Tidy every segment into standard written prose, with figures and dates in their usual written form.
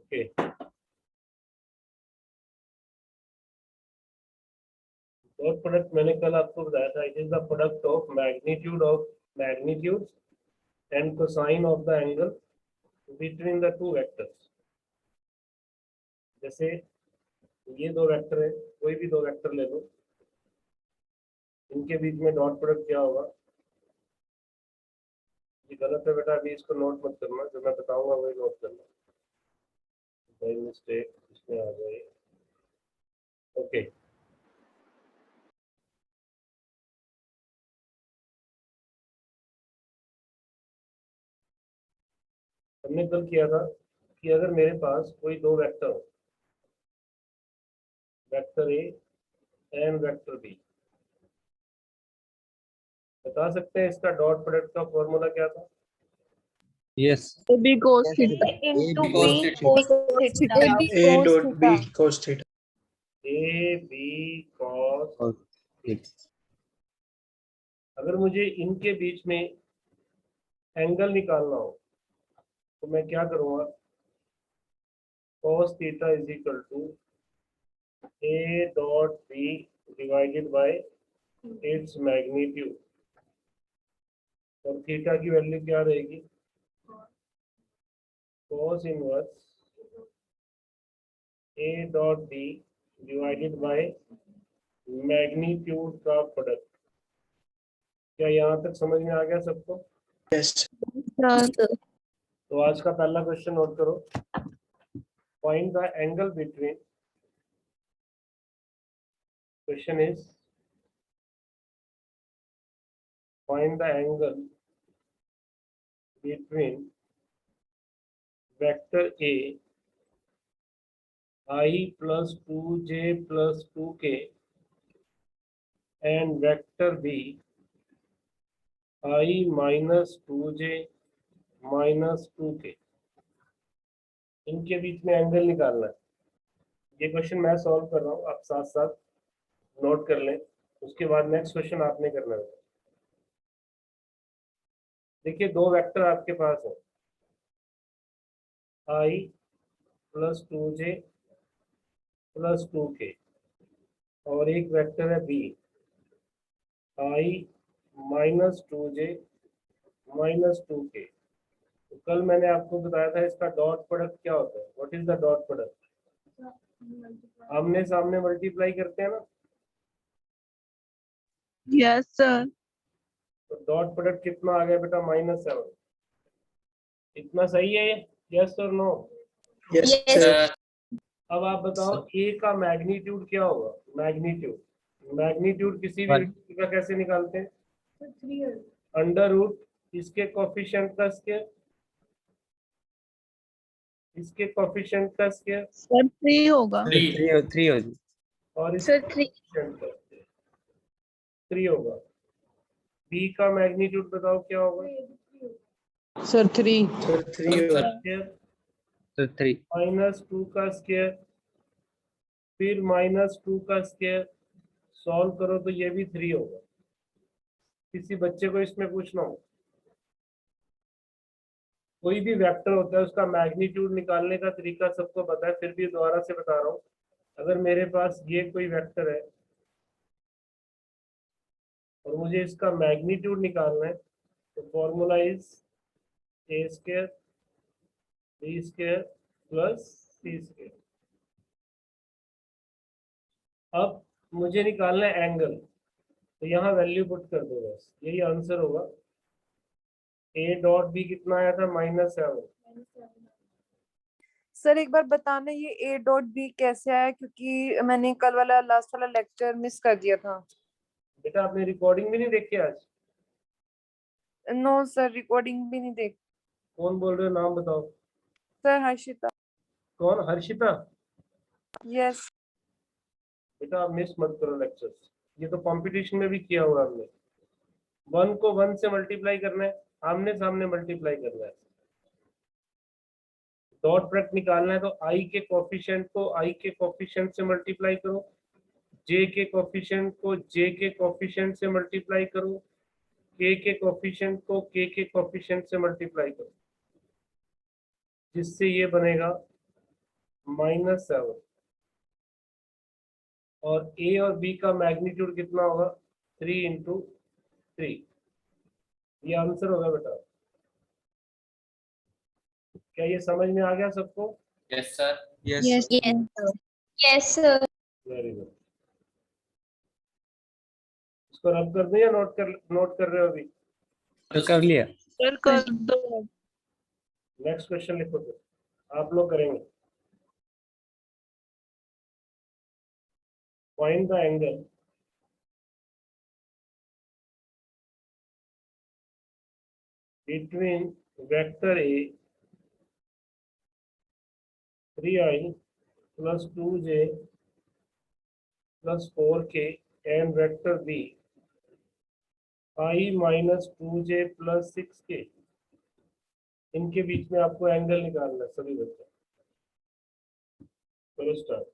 Okay, dot product मैंने कल आपको बताया था, it is the product of magnitude and cosine of the angle between the two vectors. जैसे ये दो वेक्टर है, कोई भी दो वेक्टर ले लो, इनके बीच में डॉट प्रोडक्ट क्या होगा। ये गलत है बेटा, अभी इसको नोट मत करना, जो मैं बताऊंगा वही नोट करना, बाई मिस्टेक इसमें आ गई। ओके, हमने कल किया था कि अगर मेरे पास कोई दो वेक्टर हो, vector A and vector B, बता सकते हैं इसका डॉट प्रोडक्ट का फॉर्मूला क्या था? Yes. AB cos Yes, theta. into AB B cos cos theta. A dot B cos theta. A B cos. theta. अगर मुझे इनके बीच में एंगल निकालना हो तो मैं क्या करूंगा, cos theta is equal to A dot B divided by its magnitude, और थीटा की वैल्यू क्या रहेगी, cos inverse A dot B divided by magnitude का प्रोडक्ट। क्या यहाँ तक समझ में आ गया सबको? Yes. तो आज का पहला क्वेश्चन नोट करो, find the angle between, question is find the angle between vector A I plus 2j plus 2k and vector B I minus 2j minus 2k, इनके बीच में एंगल निकालना है। ये क्वेश्चन मैं सॉल्व कर रहा हूँ, आप साथ साथ नोट कर लें, उसके बाद नेक्स्ट क्वेश्चन आपने करना है। देखिए दो वेक्टर आपके पास है, I plus 2j plus 2k, और एक वेक्टर है B I minus 2j minus 2k। तो कल मैंने आपको बताया था इसका डॉट प्रोडक्ट क्या होता है, what is the dot product? आमने सामने मल्टीप्लाई करते हैं ना, Yes, sir. तो डॉट प्रोडक्ट कितना आ गया बेटा, -7। इतना सही है ये, यस और नो? Yes, Yes. sir. अब आप बताओ ए का मैग्नीट्यूड क्या होगा, मैग्नीट्यूड किसी भी One. वेक्टर का कैसे निकालते हैं, अंडर रूट इसके कोफिशिएंट का स्क्वायर, इसके कोफिशिएंट का स्क्वायर, Sir, 3 होगा. Three होगी. और Sir, इसके 3. कोफिशिएंट का स्क्वायर 3 होगा। बी का मैग्नीट्यूड बताओ क्या होगा, Sir, 3. Sir, 3 square So three. -2 का स्क्वायर, फिर -2 का स्क्वायर, सॉल्व करो तो ये भी 3 होगा। किसी बच्चे को इसमें पूछना हो, कोई भी वेक्टर होता है उसका मैग्नीट्यूड निकालने का तरीका सबको पता है, फिर भी दोबारा से बता रहा हूँ। अगर मेरे पास ये कोई वेक्टर है और मुझे इसका मैग्नीट्यूड निकालना है, तो formula is A square B square plus C square. अब मुझे निकालना है एंगल, तो यहाँ वैल्यू पुट कर दो, बस यही आंसर होगा। ए डॉट बी कितना आया था, -7। सर एक बार बताना ये ए डॉट बी कैसे आया, क्योंकि मैंने कल वाला लास्ट वाला लेक्चर मिस कर दिया था। बेटा आपने रिकॉर्डिंग भी नहीं देखी आज? नो सर, रिकॉर्डिंग भी नहीं देख। कौन बोल रहे हो, नाम बताओ। सर हर्षिता। कौन, हर्षिता? यस। बेटा आप मिस मत करो लेक्चर्स, ये तो कंपटीशन में भी किया हुआ हमने। 1 को 1 से मल्टीप्लाई करना है, आमने सामने मल्टीप्लाई करना है। डॉट प्रोडक्ट निकालना है तो आई के कोफिशिएंट को आई के कोफिशिएंट से मल्टीप्लाई करो, जे के कोफिशिएंट को जे के कोफिशिएंट से मल्टीप्लाई करो, के कोफिशिएंट को के कोफिशिएंट से मल्टीप्लाई करो, जिससे ये बनेगा -7 और ए और बी का मैग्नीट्यूड कितना होगा 3 इंटू 3। ये आंसर होगा बेटा। क्या ये समझ में आ गया सबको? Yes sir. Yes. Yes, sir. Very good. इसको रब कर दें या नोट कर रहे हो अभी? तो कर लिया। सर कर दो। नेक्स्ट क्वेश्चन लिखो फिर, आप लोग करेंगे। Find the angle between vector A 3i plus 2j plus 4k and vector B I minus 2j plus 6k। इनके बीच में आपको एंगल निकालना है सभी बच्चे। चलो start.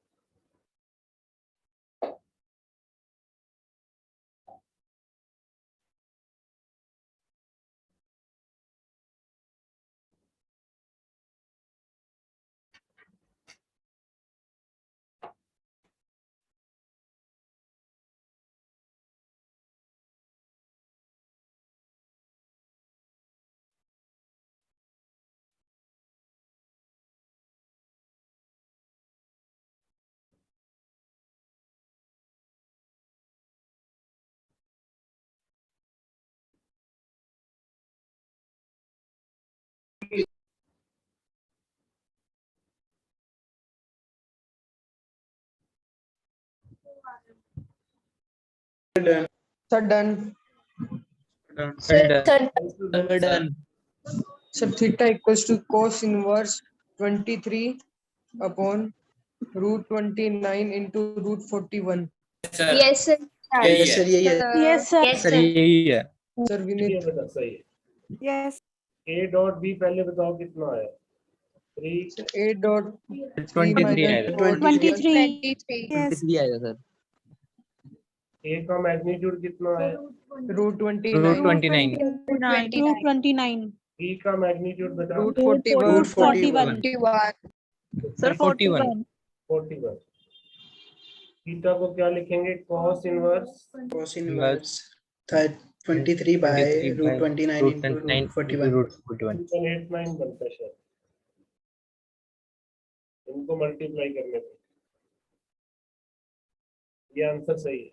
Done. Sir done. Sir, Done. Sir theta equals to cos inverse 23 upon root 29 into root 41. Sir yes, sir. Yes, sir. Yeah. Yes, sir. Yes, sir sir. यही है। Sir ये Vinit. बेटा सही है। यस A डॉट बी पहले बताओ कितना आया? 3 A dot 23 आएगा। 23. 23 आएगा सर। A का मैग्नीट्यूड कितना है? Root root 29. 29। Root 29. B का मैग्नीट्यूड बता। Root 41. Root 41. Sir 41. 41। थीटा को क्या लिखेंगे? cos inverse Cos inverse. That 23 by root 29 root into 29 root 41. Root 41। 2.89 बनता है शायद, इनको मल्टीप्लाई करने पे। ये आंसर सही है।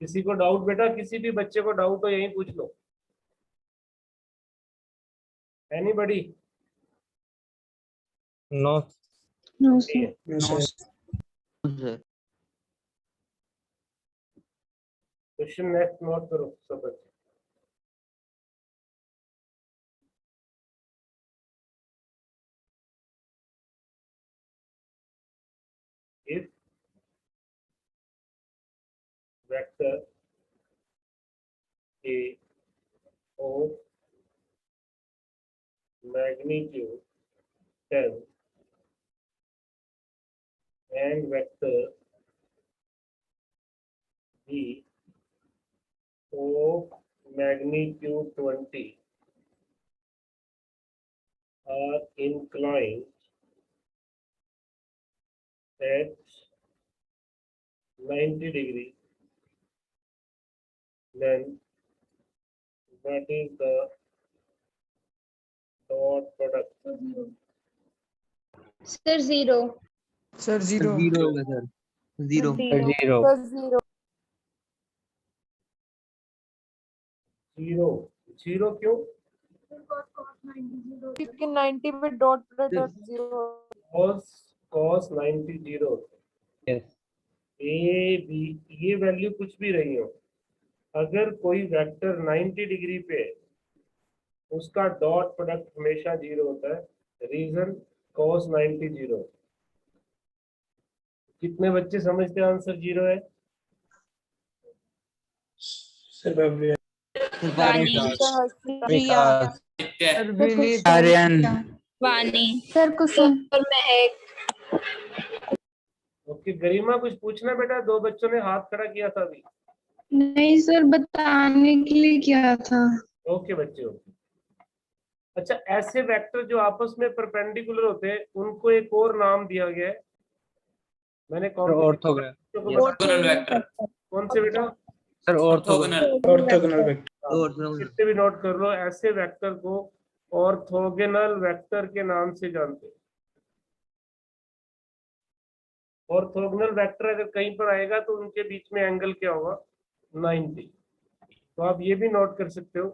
किसी को डाउट बेटा? किसी भी बच्चे को डाउट हो यहीं पूछ लो। एनीबडी? नो No, ठीक है। No, sir. Sir. Question next note करो सब बच्चे। If vector A of magnitude 10 and vector B of magnitude 20 are inclined at 90 degrees, then what is the dot product? Sir, 0. Sir 0. Zero होगा sir. Zero. Zero. Zero zero. Zero क्यों? क्योंकि 90 में dot product zero. cos 90 zero. Yes. A B ये value कुछ भी रही हो, अगर कोई वेक्टर 90 डिग्री पे है, उसका डॉट प्रोडक्ट हमेशा जीरो होता है। Reason cos 90 zero. कितने बच्चे समझते हैं आंसर जीरो है? Sir, Bhavya. Priya. Sir Vinit. Aryan. Vani. Sir, Kusum और महक. ओके गरिमा कुछ पूछना बेटा? दो बच्चों ने हाथ खड़ा किया था अभी। नहीं सर, बताने के लिए क्या था? ओके बच्चे ओके। अच्छा, ऐसे वेक्टर जो आपस में परपेंडिकुलर होते हैं उनको एक और नाम दिया गया है, मैंने कौन से ऑर्थोगोनल। Orthogonal vector. कौन से बेटा? Sir orthogonal. Orthogonal vector. Orthogonal. कितने भी नोट कर लो, ऐसे वेक्टर को ऑर्थोगोनल वेक्टर के नाम से जानते हैं। ऑर्थोगोनल वेक्टर अगर कहीं पर आएगा तो उनके बीच में एंगल क्या होगा? 90। तो आप ये भी नोट कर सकते हो,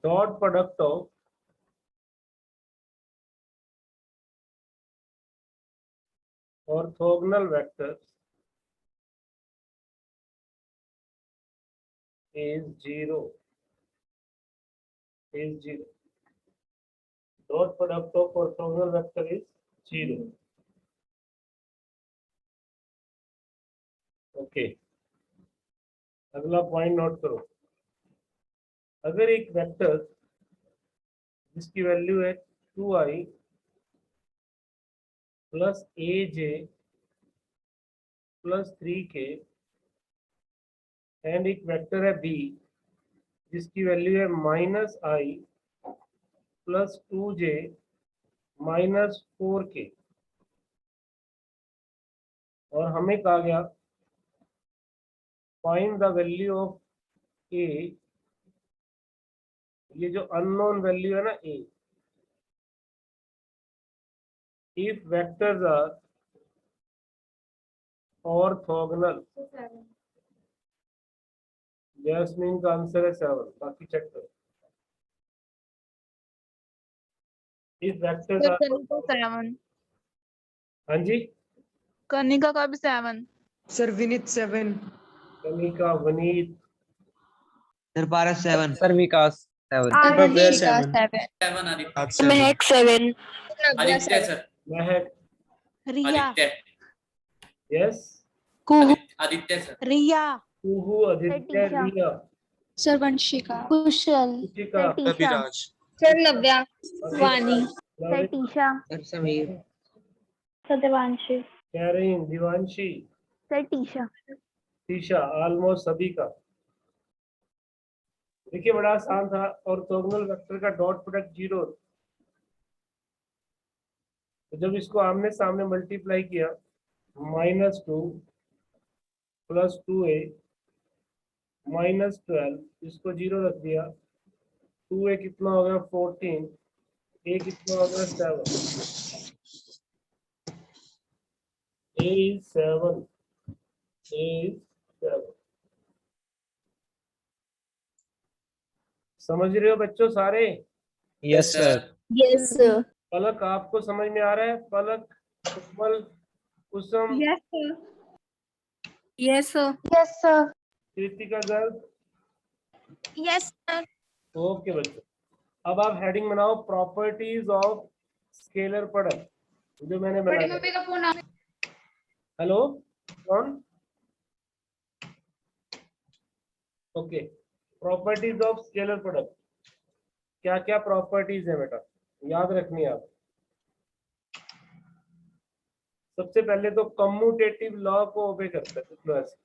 dot product of orthogonal vectors is zero. Dot product of orthogonal vector is 0. Okay, अगला पॉइंट नोट करो। अगर एक वेक्टर जिसकी वैल्यू है 2i plus aj plus 3k and एक वेक्टर है b जिसकी वैल्यू है -i plus 2j minus 4k, और हमें कहा गया find the value of a, ये जो अननोन वैल्यू है ना a, if vectors are orthogonal. Jasmine का आंसर है 7, बाकी चेक करो। इफ वेक्टर्स आर, 7 हाँ जी, कनिका का भी 7 sir Vineet 7 Kanika, Vaneet, sir Paras 7 sir Vikas 7 Bhavya Aditya 7 7 Aditya. Mahak 7 Aditya sir. Mahak, Riya Aditya. Yes, Kuhu Aditya sir. Riya Kuhu, Aditya, Satisha. Riya, sir Vanshika Kushal Ruchika, Satisha sir Navya Vani Navneet, Satisha sir Sameer Satyavanshi Karin, Divanshi, Satisha Tisha, almost सभी का। देखिए बड़ा आसान था, ऑर्थोगोनल वेक्टर का डॉट प्रोडक्ट 0, तो जब इसको आमने सामने मल्टीप्लाई किया, -2 प्लस 2a -12, इसको 0 रख दिया, 2a कितना हो गया 14, a कितना हो गया 7, a is 7, a is 7। समझ रहे हो बच्चों सारे? Yes sir. Yes sir Palak, आपको समझ में आ रहा है? Palak, Komal, Kusum, yes sir yes sir yes sir Kritika Garg, yes sir okay बच्चों। अब आप हेडिंग बनाओ, प्रॉपर्टीज ऑफ स्केलर प्रोडक्ट, जो मैंने बनाया। का फोन आ हेलो, कौन? Okay, properties of scalar product, क्या क्या प्रॉपर्टीज है बेटा, याद रखनी है आप। सबसे पहले तो कम्यूटेटिव लॉ को ओबे करता है, तो ऐसे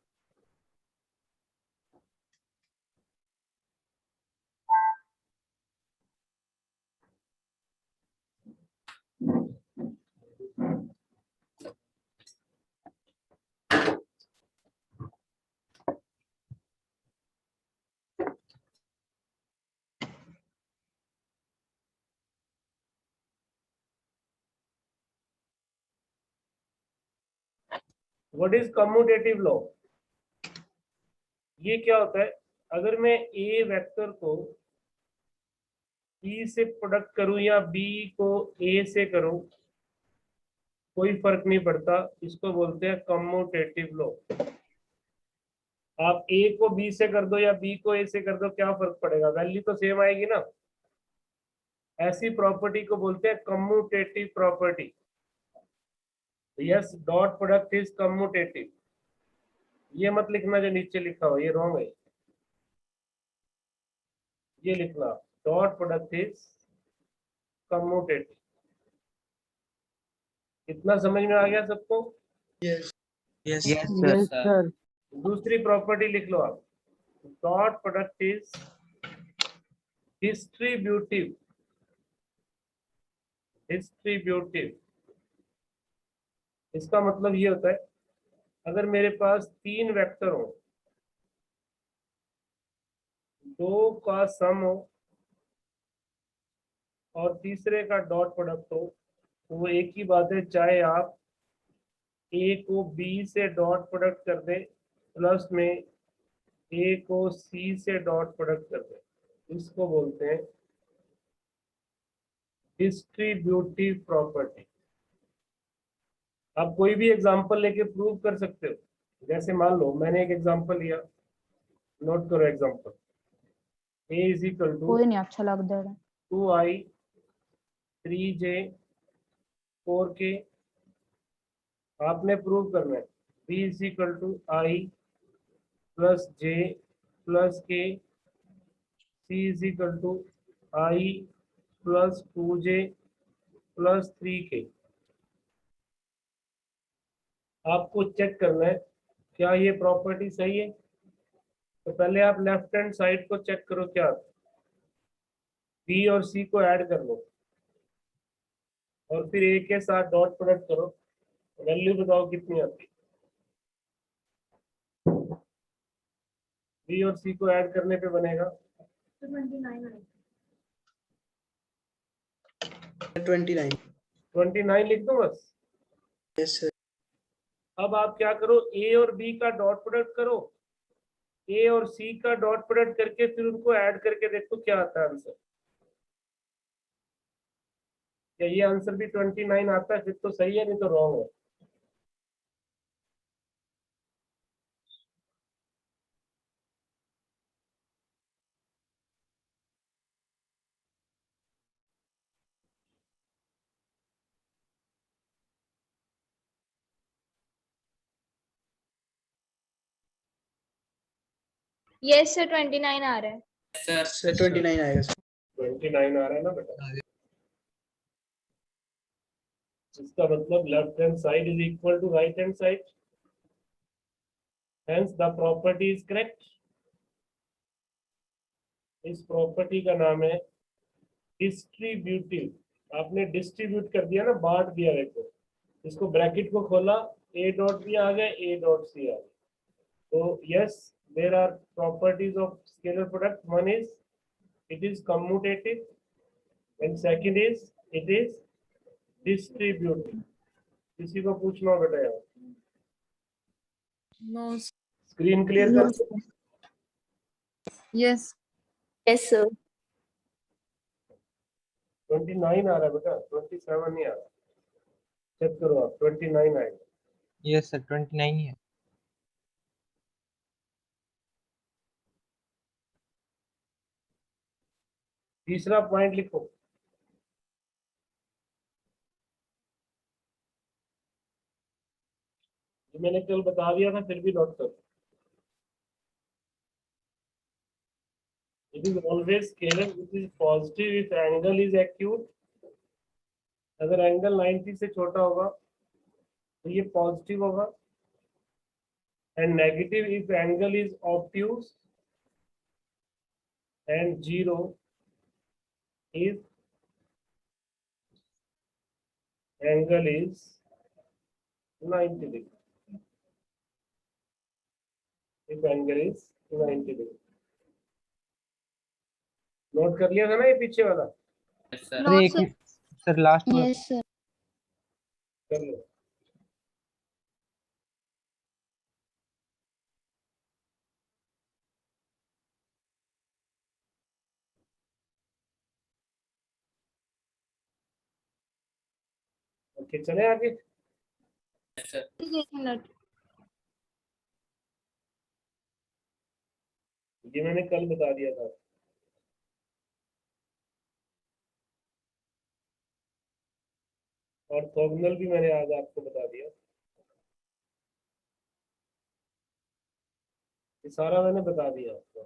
व्हाट इज कम्यूटेटिव लॉ? ये क्या होता है, अगर मैं ए वेक्टर को बी से प्रोडक्ट करूं या बी को ए से करूं, कोई फर्क नहीं पड़ता, इसको बोलते हैं कम्यूटेटिव लॉ। आप ए को बी से कर दो या बी को ए से कर दो, क्या फर्क पड़ेगा, वैल्यू तो सेम आएगी ना। ऐसी प्रॉपर्टी को बोलते हैं commutative property. Yes, dot product is commutative. ये मत लिखना जो नीचे लिखा हो, ये रॉन्ग है। ये लिखना, डॉट प्रोडक्ट इज कम्यूटेटिव। इतना समझ में आ गया सबको? Yes yes yes sir. Sir दूसरी प्रॉपर्टी लिख लो आप, dot product is distributive, distributive इसका मतलब ये होता है अगर मेरे पास 3 वेक्टर हो, 2 का सम हो और तीसरे का डॉट प्रोडक्ट हो, तो वो एक ही बात है, चाहे आप ए को बी से डॉट प्रोडक्ट कर दे प्लस में ए को सी से डॉट प्रोडक्ट कर दे, इसको बोलते हैं डिस्ट्रीब्यूटिव प्रॉपर्टी। आप कोई भी एग्जांपल लेके प्रूव कर सकते हो, जैसे मान लो मैंने एक एग्जांपल लिया, नोट करो example, a is equal to कोई नहीं अच्छा लगता है 2i 3j 4k। आपने प्रूव करना है b is equal to i plus j plus k, c is equal to i plus 2j plus 3k। आपको चेक करना है क्या ये प्रॉपर्टी सही है। तो पहले आप लेफ्ट हैंड साइड को चेक करो, क्या बी और सी को ऐड कर लो और फिर ए के साथ डॉट प्रोडक्ट करो, वैल्यू बताओ कितनी आती है। बी और सी को ऐड करने पे बनेगा 29। 29 लिख दो बस। Yes sir. अब आप क्या करो, ए और बी का डॉट प्रोडक्ट करो, ए और सी का डॉट प्रोडक्ट करके फिर उनको ऐड करके देखो क्या आता है आंसर। क्या ये आंसर भी 29 आता है? फिर तो सही है, नहीं तो रॉन्ग है। यस सर 29 आ रहा है। सर सर 29 आएगा सर। 29 आ रहा है ना बेटा, इसका मतलब left hand side is equal to right hand side, hence the property is correct. इस प्रॉपर्टी का नाम है डिस्ट्रीब्यूटिव। आपने डिस्ट्रीब्यूट कर दिया ना, बांट दिया, देखो इसको ब्रैकेट को खोला, ए डॉट बी आ गया, ए डॉट सी आ गया। तो yes, there are properties of scalar product. One is it is commutative and second is it is distributive. किसी को पूछना हो बेटा यार? नो। स्क्रीन क्लियर कर। यस। Yes sir. 29 आ रहा है बेटा, 27 नहीं आ रहा। चेक करो आप, 29 आएगा। Yes sir, 29 है। तीसरा पॉइंट लिखो, जो मैंने कल बता दिया था, फिर भी नोट करो। It is always scalar which is positive if angle is acute। अगर एंगल 90 से छोटा होगा तो ये पॉजिटिव होगा, and negative if angle is obtuse, and 0 if angle is 90 degree। if angle is 90 degree। Note कर लिया था ना ये पीछे वाला? सर अरे एक सर लास्ट में यस सर कर लो। ओके, चले आगे। सर एक मिनट। ये मैंने कल बता दिया था। ऑर्थोगोनल भी मैंने आज आपको बता दिया। ये सारा मैंने बता दिया आपको,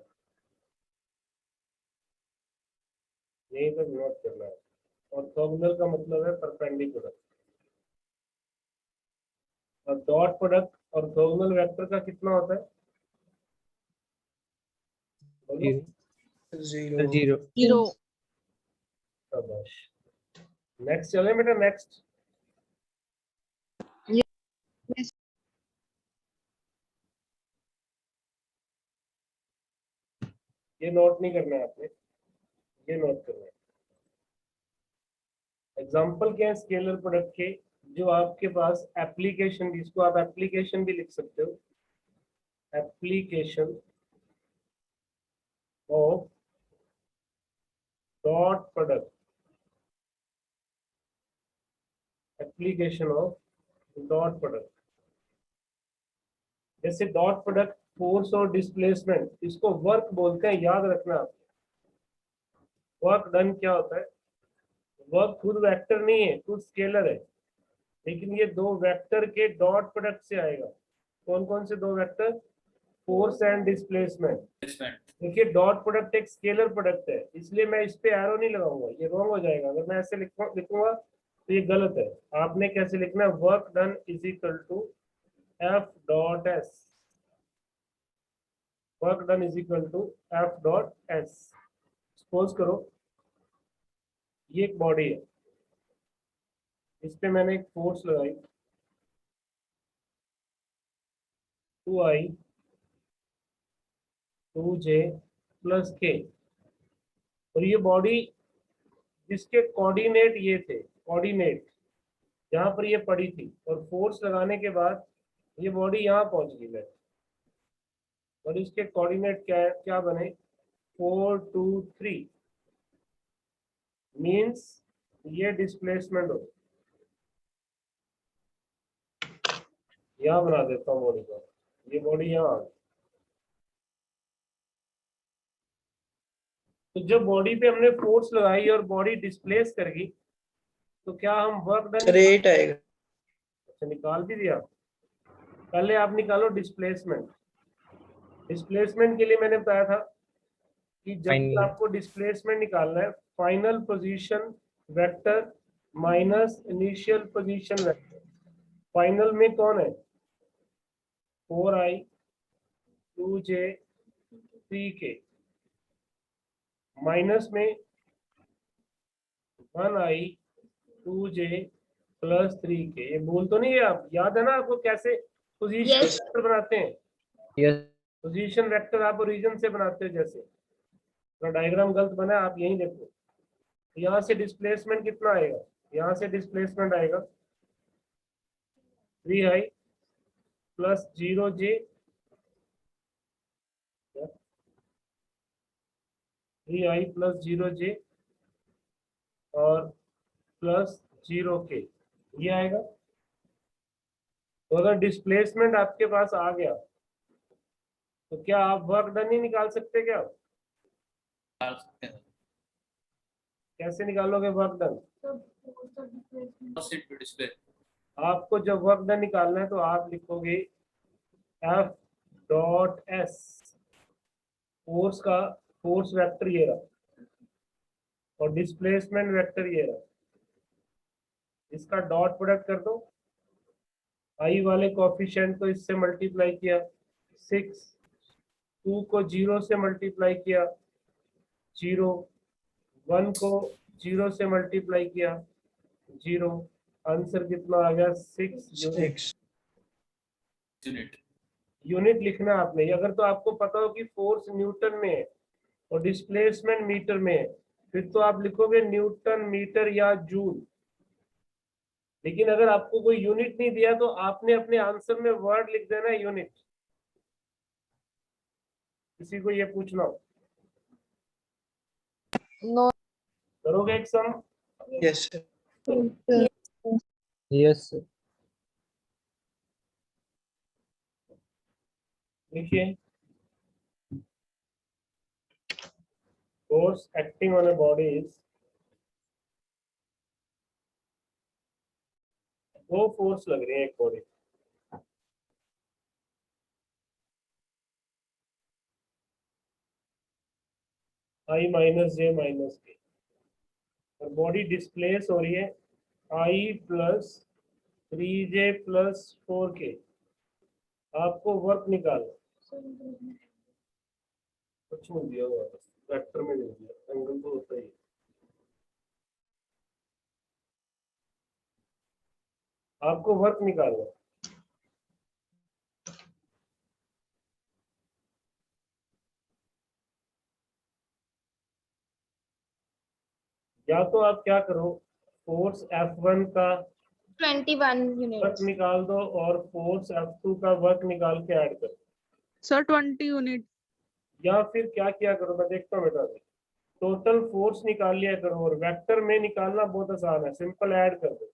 यही तक नोट करना है। ऑर्थोगोनल का मतलब है परपेंडिकुलर, और डॉट प्रोडक्ट ऑर्थोगोनल वेक्टर का कितना होता है? बोलो। 0. 0. Zero. शाबाश। नेक्स्ट चले बेटा, नेक्स्ट। Yes. ये नोट नहीं करना है आपने, ये नोट करना है। एग्जाम्पल क्या है स्केलर प्रोडक्ट के, जो आपके पास एप्लीकेशन, जिसको आप एप्लीकेशन भी लिख सकते हो, application of dot product, application of dot product. जैसे डॉट प्रोडक्ट फोर्स और डिस्प्लेसमेंट, इसको वर्क बोलते हैं, याद रखना आप। वर्क डन क्या होता है? वर्क खुद वेक्टर नहीं है, खुद स्केलर है, लेकिन ये दो वेक्टर के डॉट प्रोडक्ट से आएगा। कौन कौन से दो vector? Force and displacement. Placement. देखिए डॉट प्रोडक्ट एक स्केलर प्रोडक्ट है, इसलिए मैं इस पे एरो नहीं लगाऊंगा, ये रॉन्ग हो जाएगा। अगर मैं ऐसे लिखूंगा तो ये गलत है। आपने कैसे लिखना है? Work done is equal to F dot S. Work done is equal to F dot S. Suppose करो ये एक बॉडी है, इस पे मैंने एक फोर्स लगाई 2i 2j प्लस k, और ये बॉडी जिसके कोऑर्डिनेट ये थे, कोऑर्डिनेट जहां पर ये पड़ी थी, और फोर्स लगाने के बाद ये बॉडी यहाँ पहुंच गई है, और इसके कोऑर्डिनेट क्या है, क्या बने? 4 2 3, मींस ये डिस्प्लेसमेंट हो। यहाँ बना देता हूँ बॉडी को, ये बॉडी यहाँ आ गई। तो जब बॉडी पे हमने फोर्स लगाई और बॉडी डिस्प्लेस कर गई, तो क्या हम वर्क डन 8 आएगा। अच्छा निकाल भी दिया? पहले आप निकालो डिस्प्लेसमेंट। डिस्प्लेसमेंट के लिए मैंने बताया था कि जब भी Final. आपको डिस्प्लेसमेंट निकालना है, final position vector minus initial position vector. Final में कौन है? 4i 2j 3k, माइनस में 1i 2j प्लस 3k। ये भूल तो नहीं है आप? याद है ना आपको कैसे पोजीशन Yes. वेक्टर बनाते हैं? Yes. पोजीशन वेक्टर आप ओरिजिन से बनाते हो। जैसे डायग्राम गलत बना है, आप यही देखो। यहाँ से डिस्प्लेसमेंट कितना आएगा? यहाँ से डिस्प्लेसमेंट आएगा 3i plus 0j 3i plus 0j और प्लस 0k, ये आएगा। तो अगर डिस्प्लेसमेंट आपके पास आ गया तो क्या आप वर्क डन ही निकाल सकते? क्या डाल सकते हैं। कैसे निकालोगे work done? Force into display. आपको जब वर्क डन निकालना है तो आप लिखोगे एफ डॉट एस, फोर्स का फोर्स वेक्टर ये रहा और डिस्प्लेसमेंट वेक्टर ये रहा। इसका डॉट प्रोडक्ट कर दो, आई वाले कोफिशिएंट को इससे मल्टीप्लाई किया 6, 2 को 0 से मल्टीप्लाई किया 0, 1 को 0 से मल्टीप्लाई किया 0। आंसर कितना आ गया? 6 यूनिट। 6. Unit. यूनिट लिखना आपने। अगर तो आपको पता हो कि फोर्स न्यूटन में है और डिस्प्लेसमेंट मीटर में है, फिर तो आप लिखोगे न्यूटन मीटर या जूल। लेकिन अगर आपको कोई यूनिट नहीं दिया तो आपने अपने आंसर में वर्ड लिख देना है यूनिट। किसी को ये पूछना हो नो। करोगे एक सम? Yes, sir. Yes. Sir. देखिए force acting on a body is, दो फोर्स लग रही है एक बॉडी, आई माइनस जे माइनस के, और बॉडी डिस्प्लेस हो रही है आई प्लस 3j प्लस 4k। आपको वर्क निकालना, कुछ नहीं दिया हुआ बस। वेक्टर में दे दिया, एंगल तो होता ही है। आपको वर्क निकालना है। या तो आप क्या करो, फोर्स F1 का 21 वर्क units. निकाल दो और फोर्स F2 का वर्क निकाल के ऐड करो, सर 20 यूनिट। या फिर क्या किया करो, मैं देखता हूँ बेटा, टोटल फोर्स निकाल लिया करो। और वेक्टर में निकालना बहुत आसान है, सिंपल ऐड कर दो।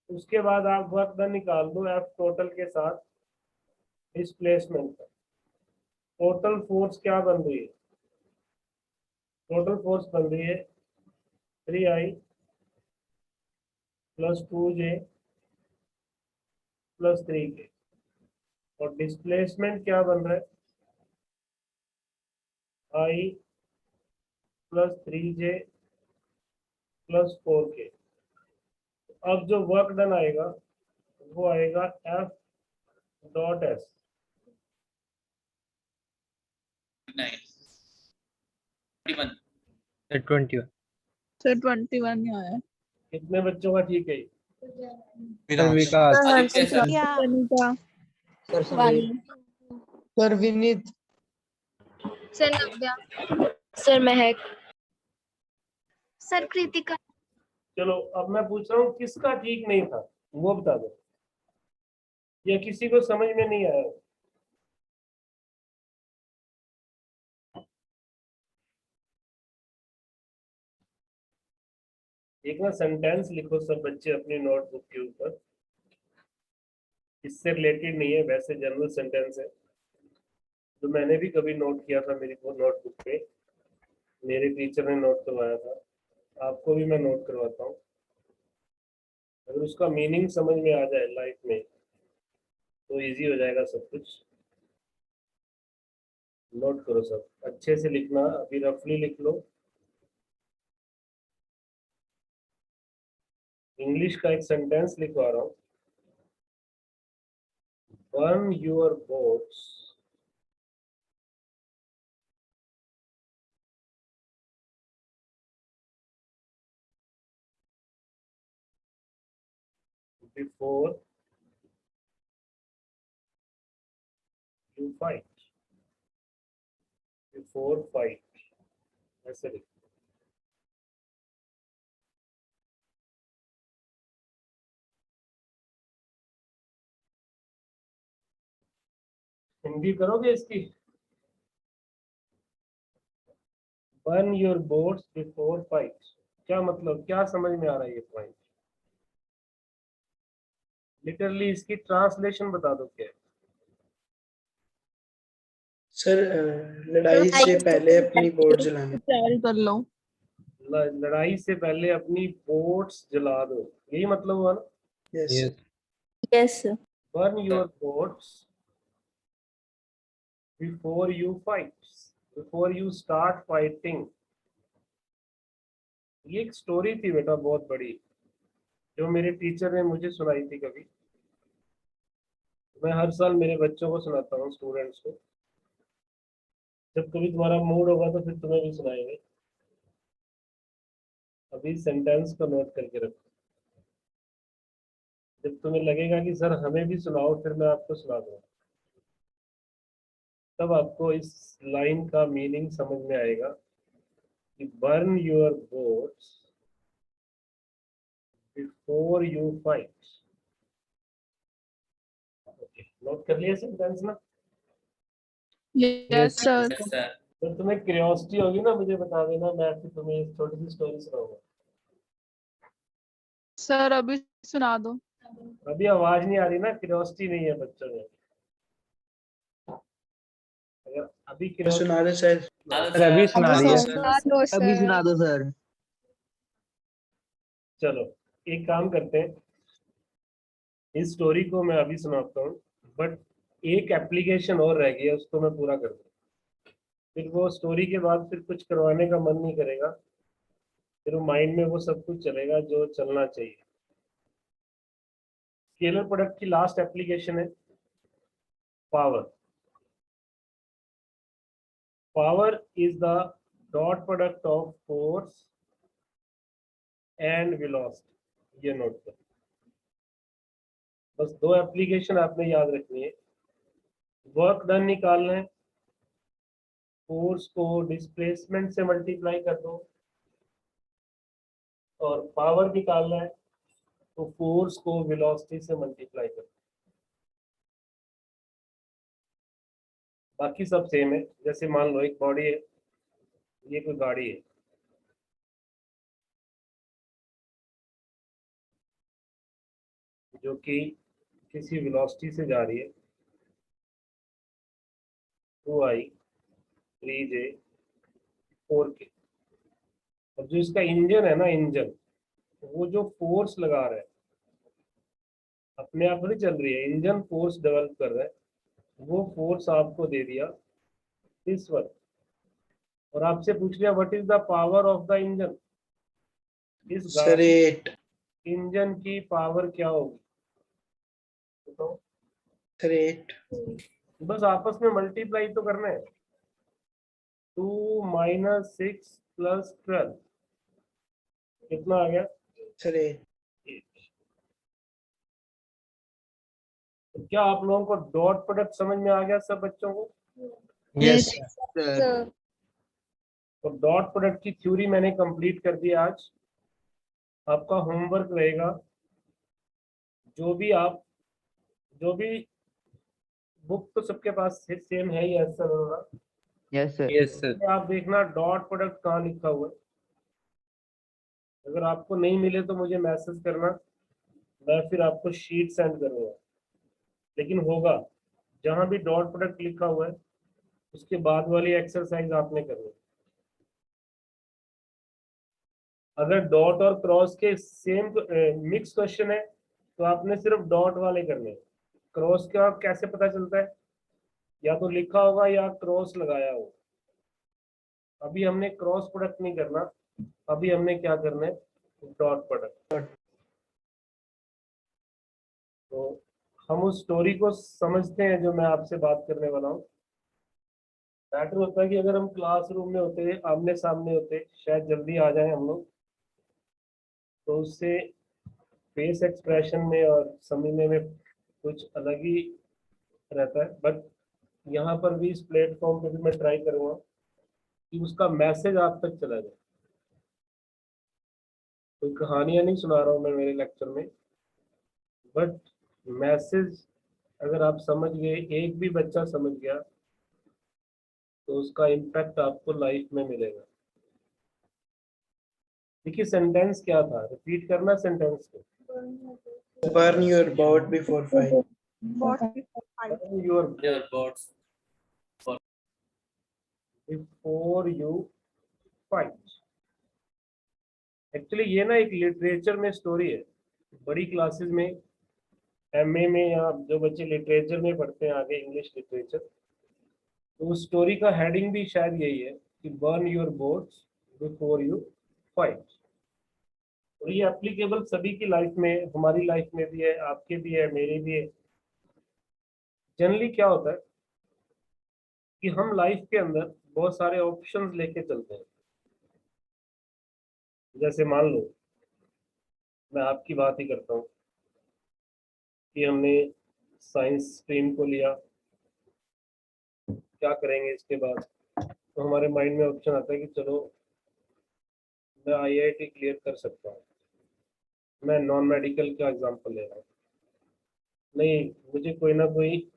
उसके बाद आप वर्क डन निकाल दो F टोटल के साथ डिस्प्लेसमेंट का। टोटल फोर्स क्या बन रही है? टोटल फोर्स बन रही है 3I + 2J + 3K। और डिस्प्लेसमेंट क्या बन रहा है? I + 3J + 4K। अब जो वर्क डन आएगा वो आएगा F.S। 9 21 सर 21 सर 21 ही आया। कितने बच्चों का ठीक है ये? Sir Vikas. Aditya sir Kanika sir Sameer. Sir Vineet. Sir Navya. Sir Mehak. Sir Kritika. चलो अब मैं पूछ रहा हूँ किसका ठीक नहीं था, वो बता दो, या किसी को समझ में नहीं आया? एक ना सेंटेंस लिखो सब बच्चे अपनी नोटबुक के ऊपर, इससे रिलेटेड नहीं है, वैसे जनरल सेंटेंस है जो मैंने भी कभी नोट किया था मेरी वो नोटबुक पे, मेरे टीचर ने नोट करवाया था, आपको भी मैं नोट करवाता हूँ। अगर उसका मीनिंग समझ में आ जाए लाइफ में तो इजी हो जाएगा सब कुछ। नोट करो सब, अच्छे से लिखना, अभी रफली लिख लो। इंग्लिश का एक सेंटेंस लिखवा रहा हूँ। Burn your boats before you fight. Before fight, ऐसे लिख। हिंदी करोगे इसकी? Burn your boats before fight, क्या मतलब, क्या समझ में आ रहा है ये पॉइंट? लिटरली इसकी ट्रांसलेशन बता दो क्या है? सर लड़ाई से पहले अपनी बोट जलाना। तैयारी कर लो। लड़ाई से पहले अपनी बोट्स जला दो, यही मतलब हुआ ना? Yes yes Yes, sir. Burn your boats before you fight, before you start fighting. ये एक स्टोरी थी बेटा बहुत बड़ी, जो मेरे टीचर ने मुझे सुनाई थी कभी। मैं हर साल मेरे बच्चों को सुनाता हूँ, स्टूडेंट्स को। जब कभी तुम्हारा मूड होगा तो फिर तुम्हें भी सुनाएंगे। अभी सेंटेंस को नोट करके रखो, जब तुम्हें लगेगा कि सर हमें भी सुनाओ, फिर मैं आपको सुना दूंगा, तब आपको इस लाइन का मीनिंग समझ में आएगा कि burn your boats before you fight. Okay, note कर लिया सेंटेंस ना? Yes sir. yes sir तो तुम्हें क्यूरियोसिटी होगी ना, मुझे बता देना, मैं फिर तुम्हें एक छोटी सी स्टोरी सुनाऊंगा। सर अभी सुना दो। अभी आवाज नहीं आ रही ना, क्यूरियोसिटी नहीं है बच्चों में। अगर अभी सुना क्यूरियोसिटी, रहे सर। सर अभी सुना रही है। Hello, अभी sir. सुना दो सर। चलो एक काम करते हैं, इस स्टोरी को मैं अभी सुनाता हूँ, बट एक एप्लीकेशन और रह गई है, उसको मैं पूरा कर दूँ। फिर वो स्टोरी के बाद फिर कुछ करवाने का मन नहीं करेगा, फिर वो माइंड में वो सब कुछ चलेगा जो चलना चाहिए। स्केलर प्रोडक्ट की लास्ट एप्लीकेशन है power. Power is the dot product of force and velocity, ये नोट कर। बस दो एप्लीकेशन आपने याद रखनी है। वर्क डन निकालना है, फोर्स को डिस्प्लेसमेंट से मल्टीप्लाई कर दो, और पावर निकालना है तो फोर्स को वेलोसिटी से मल्टीप्लाई कर दो। बाकी सब सेम है। जैसे मान लो एक बॉडी है, ये कोई गाड़ी है, जो कि किसी वेलोसिटी से जा रही है 2i 3j 4k। और जो इसका इंजन है ना, इंजन, वो जो फोर्स लगा रहा है अपने आप नहीं चल रही है, इंजन फोर्स डेवलप कर रहा है, वो फोर्स आपको दे दिया इस वक्त, और आपसे पूछ लिया what is the power of the engine. इस सर गाड़ी 8 इंजन की पावर क्या होगी बताओ? सर 8 बस आपस में मल्टीप्लाई तो करना है। 2 - 6 + 12 कितना आ गया? सर 8 8। तो क्या आप लोगों को डॉट प्रोडक्ट समझ में आ गया सब बच्चों को? यस सर तो डॉट प्रोडक्ट की थ्योरी मैंने कंप्लीट कर दी आज। आपका होमवर्क रहेगा, जो भी बुक तो सबके पास सेम है ही आंसर होगा, यस सर यस सर। आप देखना डॉट प्रोडक्ट कहाँ लिखा हुआ है। अगर आपको नहीं मिले तो मुझे मैसेज करना, मैं फिर आपको शीट सेंड करूंगा। लेकिन होगा, जहां भी डॉट प्रोडक्ट लिखा हुआ है उसके बाद वाली एक्सरसाइज आपने करनी है। अगर डॉट और क्रॉस के सेम मिक्स क्वेश्चन है तो आपने सिर्फ डॉट वाले करने हैं। क्रॉस का कैसे पता चलता है? या तो लिखा होगा या क्रॉस लगाया होगा। अभी हमने क्रॉस प्रोडक्ट नहीं करना, अभी हमने क्या करना है? Dot product. तो हम उस स्टोरी को समझते हैं जो मैं आपसे बात करने वाला हूँ। बेटर होता है कि अगर हम क्लासरूम में होते, आमने सामने होते, शायद जल्दी आ जाए हम लोग, तो उससे फेस एक्सप्रेशन में और समझने में कुछ अलग ही रहता है। बट यहाँ पर भी इस प्लेटफॉर्म पे भी मैं ट्राई करूँगा कि उसका मैसेज आप तक चला जाए। कोई कहानियां नहीं सुना रहा हूँ मैं मेरे लेक्चर में, बट मैसेज अगर आप समझ गए, एक भी बच्चा समझ गया, तो उसका इम्पैक्ट आपको लाइफ में मिलेगा। देखिए सेंटेंस क्या था, रिपीट करना सेंटेंस को। burn your boat before 5 your Your boats. Before you fight. Actually ये ना एक लिटरेचर में स्टोरी है। बड़ी क्लासेस में, एमए में, या जो बच्चे लिटरेचर में पढ़ते हैं आगे, इंग्लिश लिटरेचर, तो उस स्टोरी का हेडिंग भी शायद यही है कि burn your boats before you fight. और ये एप्लीकेबल सभी की लाइफ में, हमारी लाइफ में भी है, आपके भी है, मेरे भी है। जनरली क्या होता है कि हम लाइफ के अंदर बहुत सारे ऑप्शंस लेके चलते हैं। जैसे मान लो मैं आपकी बात ही करता हूँ कि हमने साइंस स्ट्रीम को लिया, क्या करेंगे इसके बाद? तो हमारे माइंड में ऑप्शन आता है कि चलो मैं आईआईटी क्लियर कर सकता हूँ। मैं नॉन मेडिकल का एग्जांपल ले रहा हूँ। नहीं, मुझे कोई ना कोई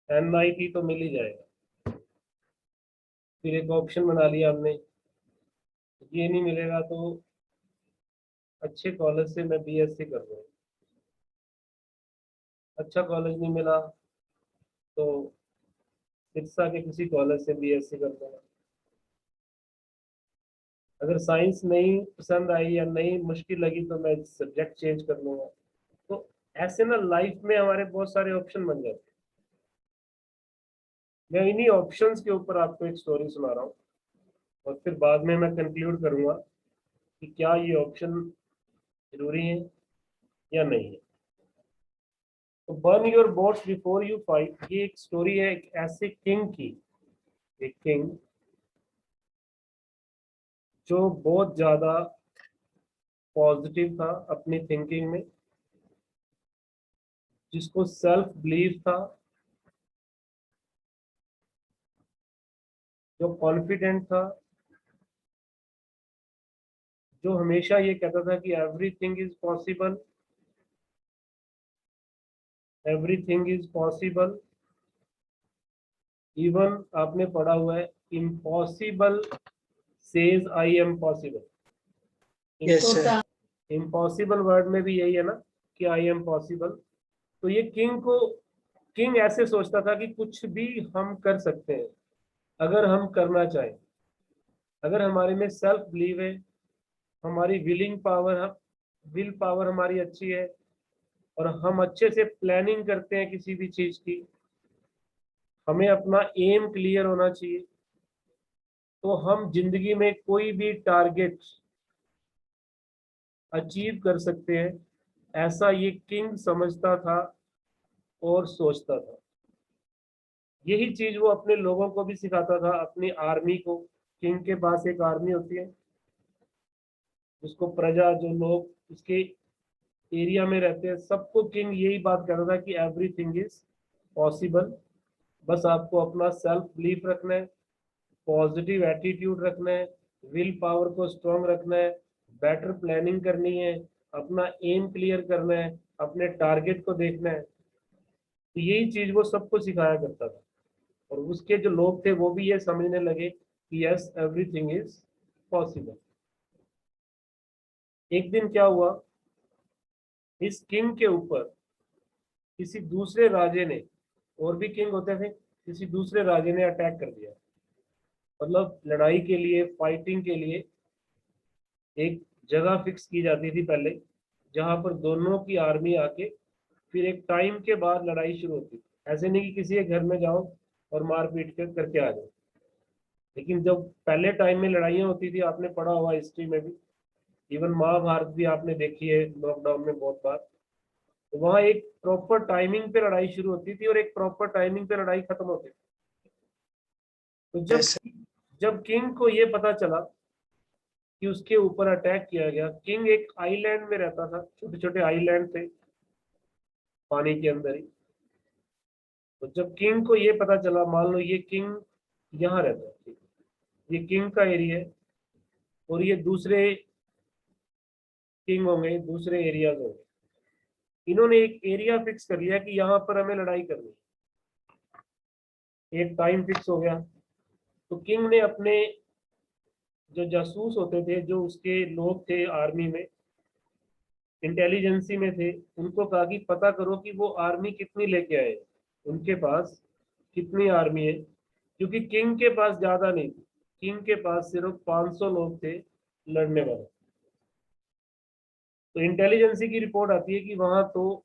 एनआईटी तो मिल ही जाएगा। फिर एक ऑप्शन बना लिया हमने, ये नहीं मिलेगा तो अच्छे कॉलेज से मैं बीएससी कर लूँगा। अच्छा कॉलेज नहीं मिला तो शिक्षा के किसी कॉलेज से बीएससी कर लूँगा। अगर साइंस नहीं पसंद आई या नहीं मुश्किल लगी तो मैं सब्जेक्ट चेंज कर लूँगा। तो ऐसे ना लाइफ में हमारे बहुत सारे ऑप्शन बन जाते हैं। मैं इन्हीं ऑप्शंस के ऊपर आपको एक स्टोरी सुना रहा हूँ, और फिर बाद में मैं कंक्लूड करूँगा कि क्या ये ऑप्शन जरूरी है या नहीं है। तो burn your boats before you fight, ये एक स्टोरी है एक ऐसे किंग की एक किंग जो बहुत ज्यादा पॉजिटिव था अपनी थिंकिंग में, जिसको सेल्फ बिलीव था, जो कॉन्फिडेंट था, जो हमेशा ये कहता था कि everything is possible, everything is possible. Even आपने पढ़ा हुआ है impossible says I am possible. Yes, sir. Impossible word में भी यही है ना कि आई एम पॉसिबल। तो ये किंग ऐसे सोचता था कि कुछ भी हम कर सकते हैं अगर हम करना चाहें, अगर हमारे में सेल्फ बिलीव है, हमारी विल पावर हमारी अच्छी है और हम अच्छे से प्लानिंग करते हैं किसी भी चीज की, हमें अपना एम क्लियर होना चाहिए, तो हम जिंदगी में कोई भी टारगेट अचीव कर सकते हैं। ऐसा ये किंग समझता था और सोचता था। यही चीज वो अपने लोगों को भी सिखाता था, अपनी आर्मी को। किंग के पास एक आर्मी होती है जिसको प्रजा, जो लोग उसके एरिया में रहते हैं, सबको किंग यही बात कहता था कि एवरीथिंग इज पॉसिबल। बस आपको अपना सेल्फ बिलीफ रखना है, पॉजिटिव एटीट्यूड रखना है, विल पावर को स्ट्रांग रखना है, बेटर प्लानिंग करनी है, अपना एम क्लियर करना है, अपने टारगेट को देखना है। तो यही चीज वो सबको सिखाया करता था और उसके जो लोग थे वो भी ये समझने लगे कि यस एवरीथिंग इज पॉसिबल। एक दिन क्या हुआ, इस किंग के ऊपर किसी दूसरे राजे ने, और भी किंग होते थे, किसी दूसरे राजे ने अटैक कर दिया। मतलब लड़ाई के लिए, फाइटिंग के लिए एक जगह फिक्स की जाती थी पहले, जहां पर दोनों की आर्मी आके फिर एक टाइम के बाद लड़ाई शुरू होती थी। ऐसे नहीं कि किसी के घर में जाओ और मारपीट करके आ जाओ। लेकिन जब पहले टाइम में लड़ाइयाँ होती थी, आपने पढ़ा हुआ हिस्ट्री में भी, इवन महाभारत भी आपने देखी है लॉकडाउन में बहुत बार, तो वहाँ एक प्रॉपर टाइमिंग पे लड़ाई शुरू होती थी और एक प्रॉपर टाइमिंग पे लड़ाई खत्म होती थी। तो जब Yes, sir. जब किंग को ये पता चला कि उसके ऊपर अटैक किया गया, किंग एक आइलैंड में रहता था, छोटे छोटे आइलैंड थे पानी के अंदर ही। तो जब किंग को ये पता चला, मान लो ये किंग यहाँ रहता है, ठीक है, ये किंग का एरिया है और ये दूसरे किंग होंगे, दूसरे एरियाज होंगे, इन्होंने एक एरिया फिक्स कर लिया कि यहाँ पर हमें लड़ाई करनी है, एक टाइम फिक्स हो गया। तो किंग ने अपने जो जासूस होते थे, जो उसके लोग थे आर्मी में, इंटेलिजेंसी में थे, उनको कहा कि पता करो कि वो आर्मी कितनी लेके आए, उनके पास कितनी आर्मी है। क्योंकि किंग के पास ज्यादा नहीं थी, किंग के पास सिर्फ 500 लोग थे लड़ने वाले। तो इंटेलिजेंसी की रिपोर्ट आती है कि वहां तो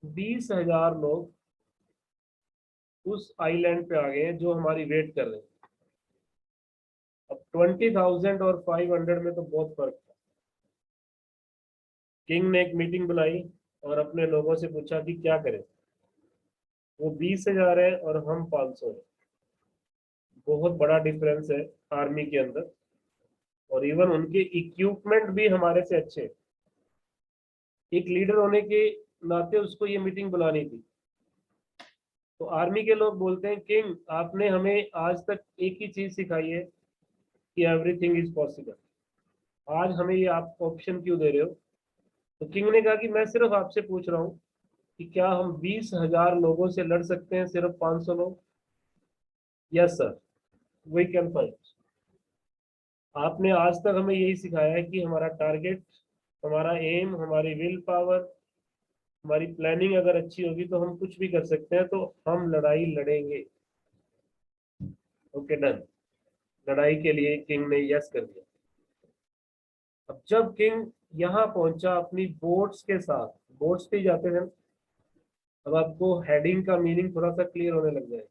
20,000 लोग उस आइलैंड पे आ गए हैं जो हमारी वेट कर रहे हैं। अब 20,000 और 500 में तो बहुत फर्क था। किंग ने एक मीटिंग बुलाई और अपने लोगों से पूछा कि क्या करें। वो 20,000 है और हम 500 है, बहुत बड़ा डिफरेंस है आर्मी के अंदर, और इवन उनके इक्विपमेंट भी हमारे से अच्छे हैं। एक लीडर होने के नाते उसको ये मीटिंग बुलानी थी। तो आर्मी के लोग बोलते हैं, किंग आपने हमें आज तक एक ही चीज सिखाई है कि एवरीथिंग इज पॉसिबल, आज हमें ये आप ऑप्शन क्यों दे रहे हो। तो किंग ने कहा कि मैं सिर्फ आपसे पूछ रहा हूँ कि क्या हम 20,000 लोगों से लड़ सकते हैं, सिर्फ 500 लोग। Yes sir, we can fight. आपने आज तक हमें यही सिखाया है कि हमारा टारगेट, हमारा एम, हमारी विल पावर, हमारी प्लानिंग अगर अच्छी होगी तो हम कुछ भी कर सकते हैं, तो हम लड़ाई लड़ेंगे। Okay done. लड़ाई के लिए किंग ने यस कर दिया। अब जब किंग यहाँ पहुंचा अपनी बोट्स के साथ, बोट्स पे ही जाते थे, अब आपको हेडिंग का मीनिंग थोड़ा सा क्लियर होने लग जाएगा।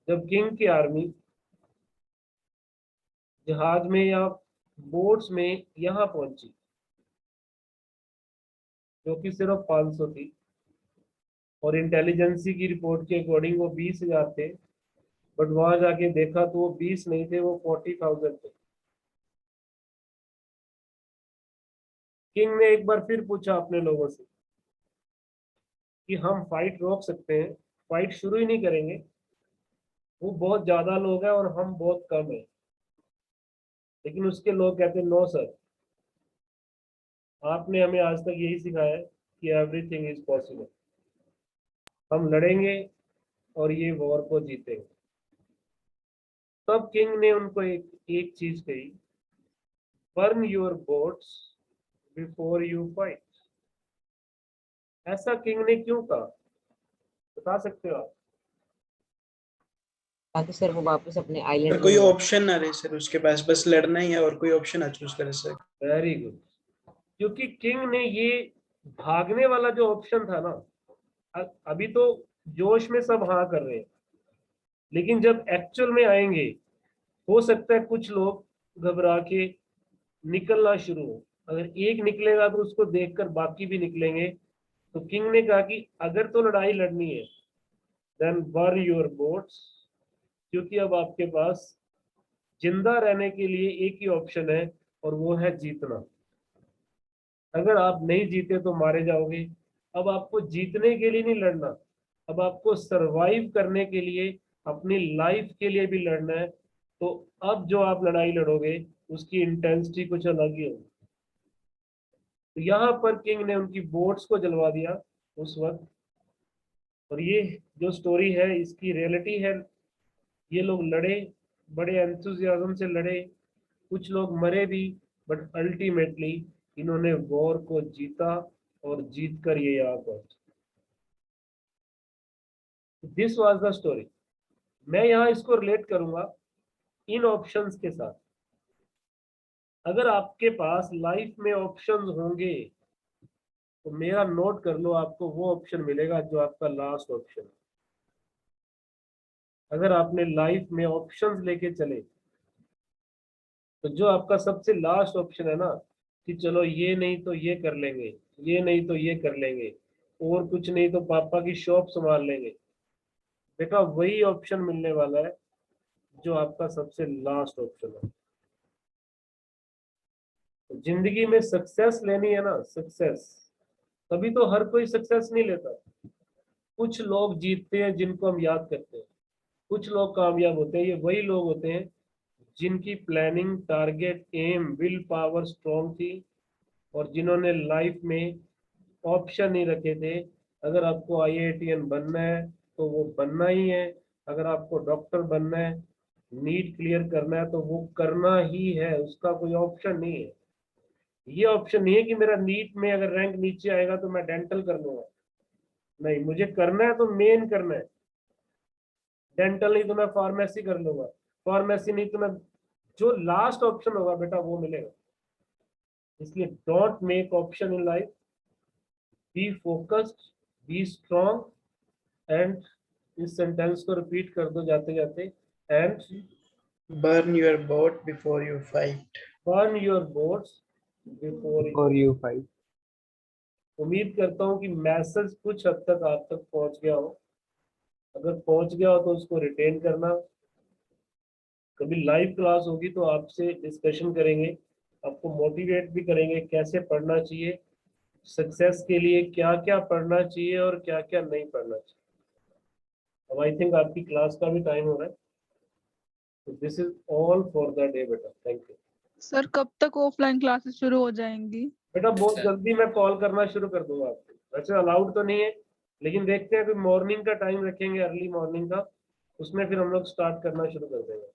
जब किंग की आर्मी जहाज में या बोट्स में यहाँ पहुंची, जो कि सिर्फ 500 थी, और इंटेलिजेंसी की रिपोर्ट के अकॉर्डिंग वो 20,000 थे, बट वहां जाके देखा तो वो 20 नहीं थे, वो 40,000 थे। किंग ने एक बार फिर पूछा अपने लोगों से कि हम फाइट रोक सकते हैं, फाइट शुरू ही नहीं करेंगे, वो बहुत ज्यादा लोग हैं और हम बहुत कम हैं। लेकिन उसके लोग कहते नो सर, आपने हमें आज तक यही सिखाया है कि एवरीथिंग इज पॉसिबल, हम लड़ेंगे और ये वॉर को जीतेंगे। तब किंग ने उनको एक चीज कही, burn your boats before you fight. ऐसा किंग ने क्यों कहा, बता सकते हो आप? ताकि सर वो वापस अपने सर आइलैंड कोई ऑप्शन ना रहे सर उसके पास, बस लड़ना ही है और कोई ऑप्शन ना चूज करे सर। Very good. क्योंकि किंग ने ये भागने वाला जो ऑप्शन था ना, अभी तो जोश में सब हाँ कर रहे हैं, लेकिन जब एक्चुअल में आएंगे हो सकता है कुछ लोग घबरा के निकलना शुरू हो। अगर एक निकलेगा तो उसको देखकर बाकी भी निकलेंगे। तो किंग ने कहा कि अगर तो लड़ाई लड़नी है देन बर्न योर बोट्स, क्योंकि अब आपके पास जिंदा रहने के लिए एक ही ऑप्शन है और वो है जीतना। अगर आप नहीं जीते तो मारे जाओगे। अब आपको जीतने के लिए नहीं लड़ना, अब आपको सरवाइव करने के लिए, अपनी लाइफ के लिए भी लड़ना है। तो अब जो आप लड़ाई लड़ोगे उसकी इंटेंसिटी कुछ अलग ही होगी। तो यहाँ पर किंग ने उनकी बोट्स को जलवा दिया उस वक्त। और ये जो स्टोरी है इसकी रियलिटी है। ये लोग लड़े, बड़े एंथुजियाज्म से लड़े, कुछ लोग मरे भी, बट अल्टीमेटली इन्होंने वॉर को जीता और जीत कर ये यहाँ पहुंचे। This was the story. मैं यहाँ इसको रिलेट करूंगा इन ऑप्शंस के साथ। अगर आपके पास लाइफ में ऑप्शंस होंगे तो मेरा नोट कर लो, आपको वो ऑप्शन मिलेगा जो आपका लास्ट ऑप्शन है। अगर आपने लाइफ में ऑप्शंस लेके चले तो जो आपका सबसे लास्ट ऑप्शन है ना, कि चलो ये नहीं तो ये कर लेंगे, ये नहीं तो ये कर लेंगे, और कुछ नहीं तो पापा की शॉप संभाल लेंगे, बेटा वही ऑप्शन मिलने वाला है जो आपका सबसे लास्ट ऑप्शन है। तो जिंदगी में सक्सेस लेनी है ना, सक्सेस, तभी तो हर कोई सक्सेस नहीं लेता। कुछ लोग जीतते हैं जिनको हम याद करते हैं, कुछ लोग कामयाब होते हैं। ये वही लोग होते हैं जिनकी planning, target, aim, will power strong थी और जिन्होंने लाइफ में ऑप्शन नहीं रखे थे। अगर आपको IITN बनना है तो वो बनना ही है, अगर आपको डॉक्टर बनना है, नीट क्लियर करना है तो वो करना ही है, उसका कोई ऑप्शन नहीं है। ये ऑप्शन नहीं है कि मेरा नीट में अगर रैंक नीचे आएगा तो मैं डेंटल कर लूंगा, नहीं, मुझे करना है तो मेन करना है। डेंटल नहीं तो मैं फार्मेसी कर लूंगा, फार्मेसी नहीं तो मैं, जो लास्ट ऑप्शन होगा बेटा वो मिलेगा। इसलिए don't make option in life, be focused, be strong and, इस सेंटेंस को रिपीट कर दो जाते जाते, and burn your boat before you fight. Burn your boats before. और यू फाइट। उम्मीद करता हूँ कि मैसेज कुछ हद तक आप तक पहुंच गया हो। अगर पहुंच गया हो तो उसको रिटेन करना। कभी लाइव क्लास होगी तो आपसे डिस्कशन करेंगे, आपको मोटिवेट भी करेंगे कैसे पढ़ना चाहिए, सक्सेस के लिए क्या क्या पढ़ना चाहिए और क्या क्या नहीं पढ़ना चाहिए। अब आई थिंक आपकी क्लास का भी टाइम हो रहा है, तो this is all for the day बेटा, थैंक यू। सर कब तक ऑफलाइन क्लासेस शुरू हो जाएंगी? बेटा बहुत सर। जल्दी मैं कॉल करना शुरू कर दूंगा आपको। वैसे अलाउड तो नहीं है, लेकिन देखते हैं, कोई मॉर्निंग का टाइम रखेंगे, अर्ली मॉर्निंग का, उसमें फिर हम लोग स्टार्ट करना शुरू कर देंगे।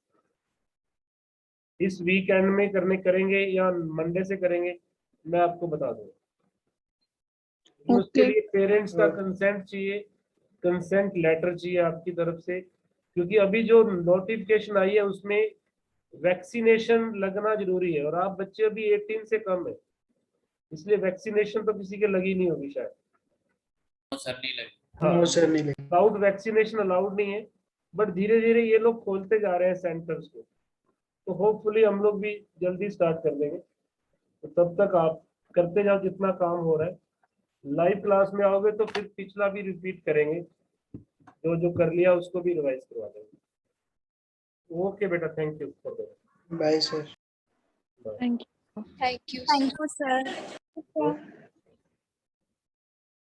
इस वीकेंड में करेंगे या मंडे से करेंगे मैं आपको बता दूंगा। लेकिन उसके ओके। लिए पेरेंट्स का कंसेंट चाहिए, कंसेंट लेटर चाहिए आपकी तरफ से, क्योंकि अभी जो नोटिफिकेशन आई है उसमें वैक्सीनेशन लगना जरूरी है और आप बच्चे अभी 18 से कम है, इसलिए वैक्सीनेशन तो किसी के लगी नहीं होगी शायद। सर नहीं लगे। हाँ, नो सर नहीं लगे। विदाउट वैक्सीनेशन अलाउड नहीं है, बट धीरे धीरे ये लोग खोलते जा रहे हैं सेंटर्स को, तो होपफुली हम लोग भी जल्दी स्टार्ट कर देंगे। तो तब तक आप करते जाओ जितना काम हो रहा है। लाइव क्लास में आओगे तो फिर पिछला भी रिपीट करेंगे, जो जो कर लिया उसको भी रिवाइज करवा देंगे। ओके बेटा, thank you for that. Bye sir. Thank you Thank you, sir.